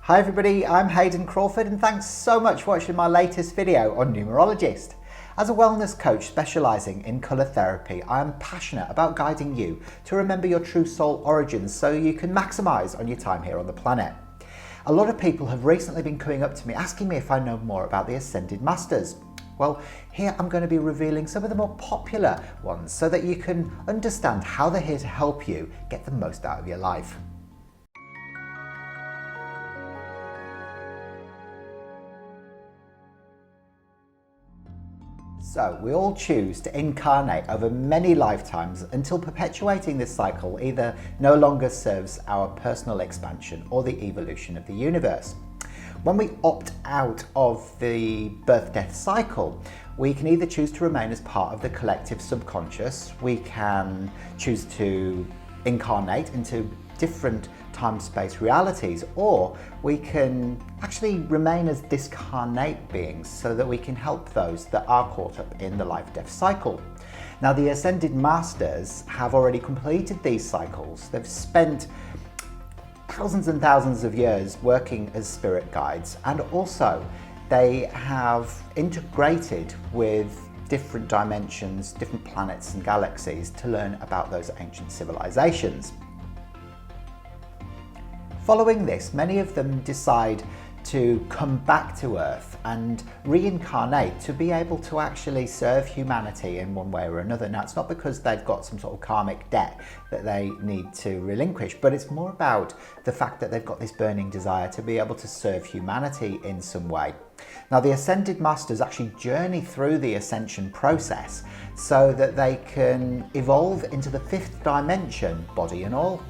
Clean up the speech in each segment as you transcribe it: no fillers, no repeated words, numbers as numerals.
Hi everybody, I'm Hayden Crawford and thanks so much for watching my latest video on numerologist. As a wellness coach specialising in colour therapy, I am passionate about guiding you to remember your true soul origins so you can maximise on your time here on the planet. A lot of people have recently been coming up to me asking me if I know more about the Ascended Masters. Well, here I'm going to be revealing some of the more popular ones so that you can understand how they're here to help you get the most out of your life. So, we all choose to incarnate over many lifetimes until perpetuating this cycle either no longer serves our personal expansion or the evolution of the universe. When we opt out of the birth-death cycle, we can either choose to remain as part of the collective subconscious, we can choose to incarnate into different time-space realities, or we can actually remain as discarnate beings so that we can help those that are caught up in the life-death cycle. Now, the Ascended Masters have already completed these cycles. They've spent thousands and thousands of years working as spirit guides, and also they have integrated with different dimensions, different planets and galaxies to learn about those ancient civilizations. Following this, many of them decide to come back to Earth and reincarnate to be able to actually serve humanity in one way or another. Now, it's not because they've got some sort of karmic debt that they need to relinquish, but it's more about the fact that they've got this burning desire to be able to serve humanity in some way. Now, the Ascended Masters actually journey through the ascension process so that they can evolve into the fifth dimension, body and all.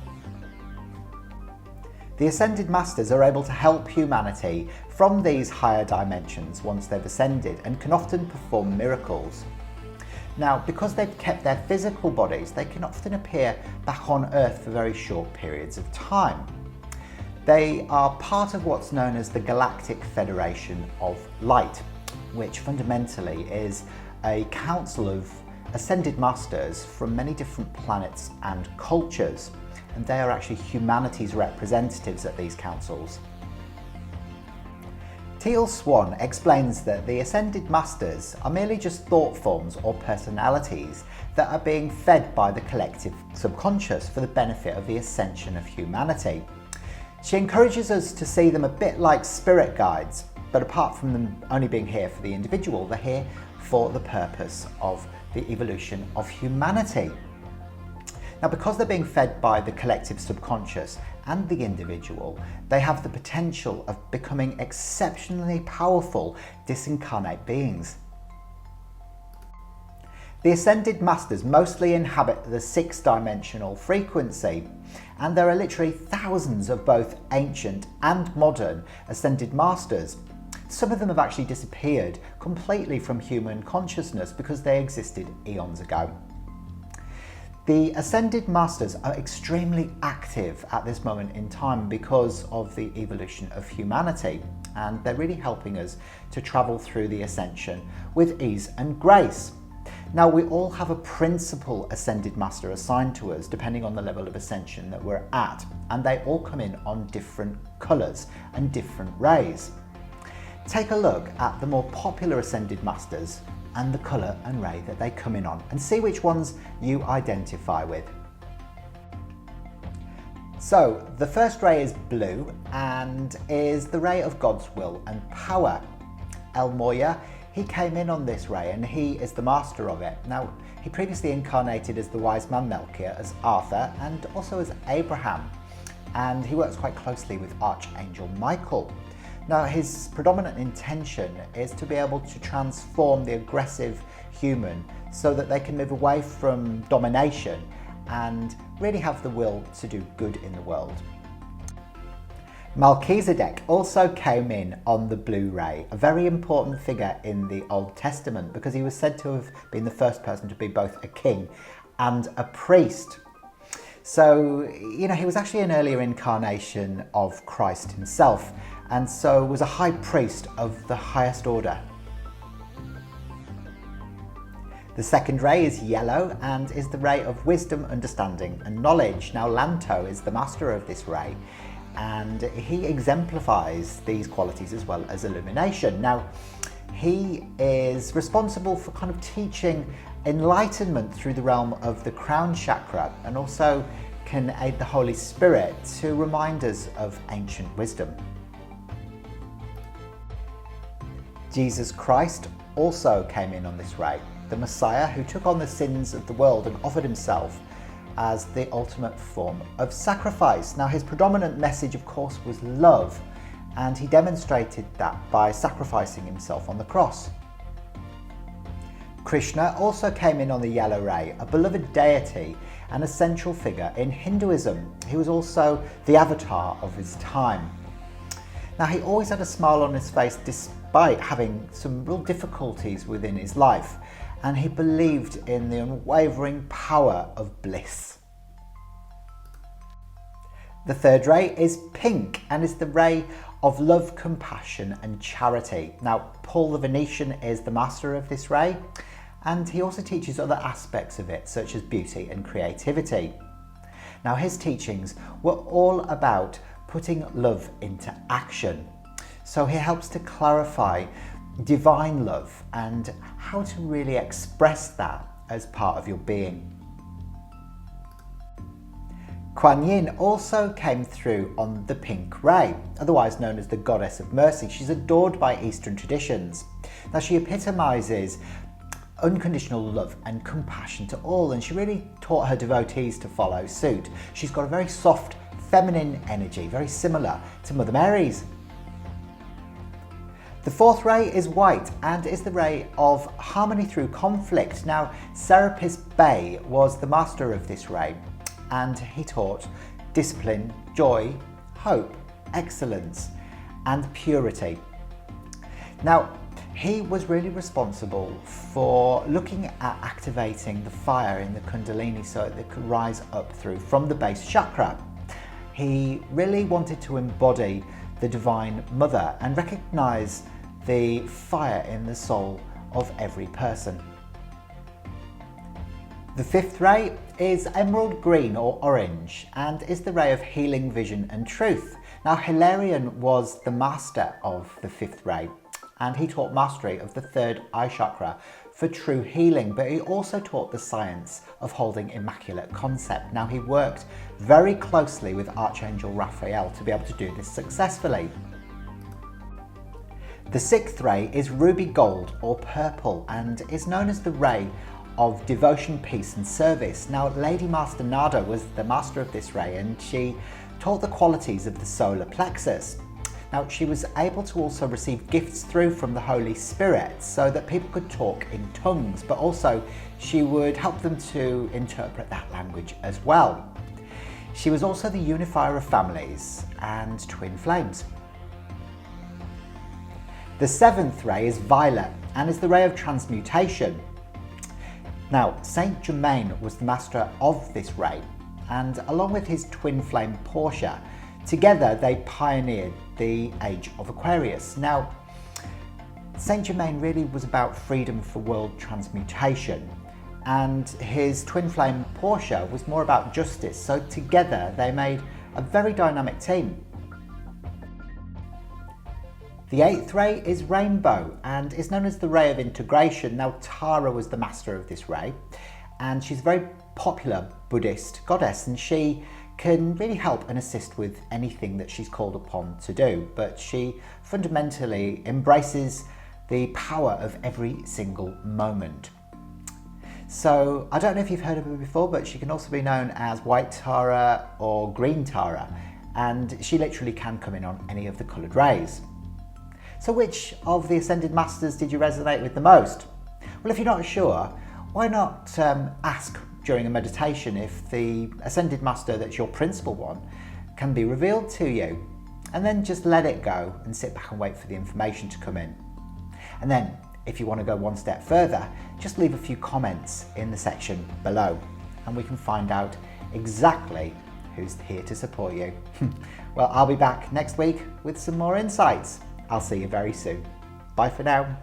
The Ascended Masters are able to help humanity from these higher dimensions once they've ascended and can often perform miracles. Now, because they've kept their physical bodies, they can often appear back on Earth for very short periods of time. They are part of what's known as the Galactic Federation of Light, which fundamentally is a council of Ascended Masters from many different planets and cultures. And they are actually humanity's representatives at these councils. Teal Swan explains that the Ascended Masters are merely just thought forms or personalities that are being fed by the collective subconscious for the benefit of the ascension of humanity. She encourages us to see them a bit like spirit guides, but apart from them only being here for the individual, they're here for the purpose of the evolution of humanity. Now, because they're being fed by the collective subconscious and the individual, they have the potential of becoming exceptionally powerful disincarnate beings. The Ascended Masters mostly inhabit the six-dimensional frequency, and there are literally thousands of both ancient and modern Ascended Masters. Some of them have actually disappeared completely from human consciousness because they existed eons ago. The Ascended Masters are extremely active at this moment in time because of the evolution of humanity, and they're really helping us to travel through the ascension with ease and grace. Now, we all have a principal Ascended Master assigned to us depending on the level of ascension that we're at, and they all come in on different colours and different rays. Take a look at the more popular Ascended Masters and the colour and ray that they come in on, and see which ones you identify with. So, the first ray is blue and is the ray of God's will and power. El-Morya, he came in on this ray and he is the master of it. Now, he previously incarnated as the wise man Melchizedek, as Arthur, and also as Abraham, and he works quite closely with Archangel Michael. Now, his predominant intention is to be able to transform the aggressive human so that they can move away from domination and really have the will to do good in the world. Melchizedek also came in on the blue ray, a very important figure in the Old Testament because he was said to have been the first person to be both a king and a priest. So, he was actually an earlier incarnation of Christ himself, and so was a high priest of the highest order. The second ray is yellow and is the ray of wisdom, understanding and knowledge. Now, Lanto is the master of this ray, and he exemplifies these qualities as well as illumination. Now, he is responsible for kind of teaching enlightenment through the realm of the crown chakra, and also can aid the Holy Spirit to remind us of ancient wisdom. Jesus Christ also came in on this ray, the Messiah who took on the sins of the world and offered himself as the ultimate form of sacrifice. Now, his predominant message, of course, was love, and he demonstrated that by sacrificing himself on the cross. Krishna also came in on the yellow ray, a beloved deity and a central figure in Hinduism. He was also the avatar of his time. Now, he always had a smile on his face despite having some real difficulties within his life, and he believed in the unwavering power of bliss. The third ray is pink and is the ray of love, compassion and charity. Now, Paul the Venetian is the master of this ray, and he also teaches other aspects of it, such as beauty and creativity. Now, his teachings were all about putting love into action. So he helps to clarify divine love and how to really express that as part of your being. Quan Yin also came through on the pink ray, otherwise known as the Goddess of Mercy. She's adored by Eastern traditions. Now, she epitomizes unconditional love and compassion to all, and she really taught her devotees to follow suit. She's got a very soft, feminine energy, very similar to Mother Mary's. The fourth ray is white and is the ray of harmony through conflict. Now, Serapis Bey was the master of this ray, and he taught discipline, joy, hope, excellence, and purity. Now, he was really responsible for looking at activating the fire in the Kundalini so that it could rise up through from the base chakra. He really wanted to embody the Divine Mother and recognize the fire in the soul of every person. The fifth ray is emerald green or orange and is the ray of healing, vision and truth. Now, Hilarion was the master of the fifth ray, and he taught mastery of the third eye chakra for true healing, but he also taught the science of holding immaculate concept. Now, he worked very closely with Archangel Raphael to be able to do this successfully. The sixth ray is ruby gold or purple and is known as the ray of devotion, peace and service. Now, Lady Master Nada was the master of this ray, and she taught the qualities of the solar plexus. Now, she was able to also receive gifts through from the Holy Spirit so that people could talk in tongues, but also she would help them to interpret that language as well. She was also the unifier of families and twin flames. The seventh ray is violet and is the ray of transmutation. Now, Saint Germain was the master of this ray, and along with his twin flame Portia, together they pioneered the age of Aquarius. Now, Saint Germain really was about freedom for world transmutation, and his twin flame Portia was more about justice. So together they made a very dynamic team. The eighth ray is rainbow and is known as the ray of integration. Now, Tara was the master of this ray, and she's a very popular Buddhist goddess, and she can really help and assist with anything that she's called upon to do, but she fundamentally embraces the power of every single moment. So I don't know if you've heard of her before, but she can also be known as White Tara or Green Tara, and she literally can come in on any of the coloured rays. So which of the Ascended Masters did you resonate with the most? Well, if you're not sure, why not ask during a meditation if the Ascended Master that's your principal one can be revealed to you, and then just let it go and sit back and wait for the information to come in. And then if you want to go one step further, just leave a few comments in the section below and we can find out exactly who's here to support you. Well, I'll be back next week with some more insights. I'll see you very soon. Bye for now.